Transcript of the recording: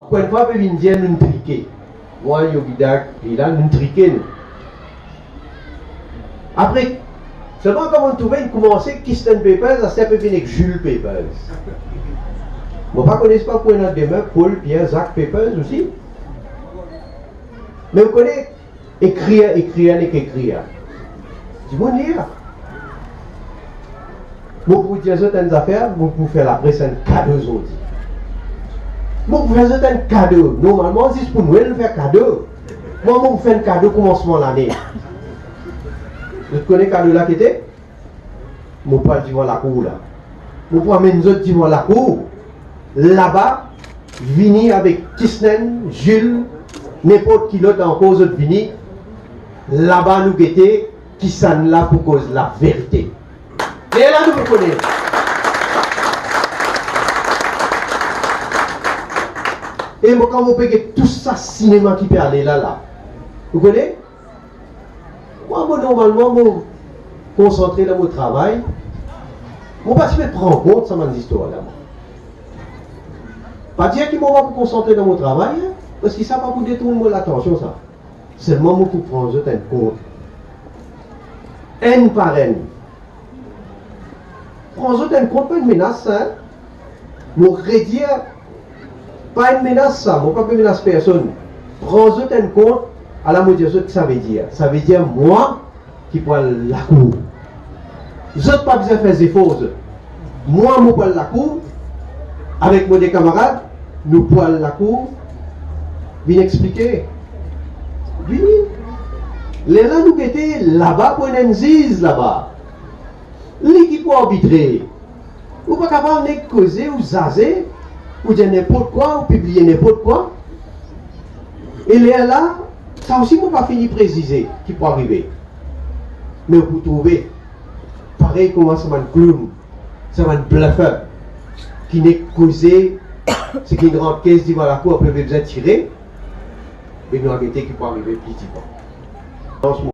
Quand une fois, il vient nous triquer. Moi, Yogidak, il a nous triquer. Après, seulement quand on trouvait, il commençait Kirsten Papers, à faire avec Jules Papers. Moi, je ne connais pas pour notre demeure, Paul, Pierre, Jacques Papers aussi. Mais vous connaissez écrire. Dis-moi lire. Moi, pour dire certaines affaires, moi, pour faire la presse, un cadeau aujourd'hui. Moi, pour faire un cadeau. Normalement, si c'est pour nous, faire cadeau. Moi, je fais un cadeau au commencement de l'année. Vous connaissez le cadeau là qui était? Je parle du la cour là. Je prends mes autres du la cour. Là-bas, venir avec Kisnen, Jules, n'importe qui l'autre en cause de venir. Là-bas, nous guettons qui s'en là pour cause la vérité. Et là, nous vous connaissons. Et moi, quand vous payez tout ça, cinéma qui peut aller là, vous connaissez? Moi, normalement, je me concentrer dans mon travail. Je ne vais pas prendre en compte ça, mon histoire là. Pas dire qu'il m'a concentrer dans mon travail, hein, parce que ça va pas pour détourner l'attention, ça. Seulement, je peux prendre en compte. N par N. Prends en compte, pas une menace, hein. Je redire, pas une menace, ça. Je ne pas menace personne. Prends en compte à la motivation que ça veut dire. Ça veut dire moi qui prends la cour. Je n'ai pas besoin de faire des efforts. Moi, je prends la cour. Avec mes camarades, nous prenons la cour. Viens expliquer. Viens. Les là, nous étions là-bas pour une zise là-bas. L'équipe pour arbitrer. Vous ne pouvez pas capable de causer ou zazer, ou dire n'importe quoi, ou publier n'importe quoi. Et les là, ça aussi, ne pas fini de préciser qui peut arriver. Mais vous trouvez, pareil comme ça, un clown, ça va un bluffeur, qui n'est causé, c'est qu'une grande caisse dit voilà quoi, après besoin de tirer, mais nous avons été qui peut arriver petit peu.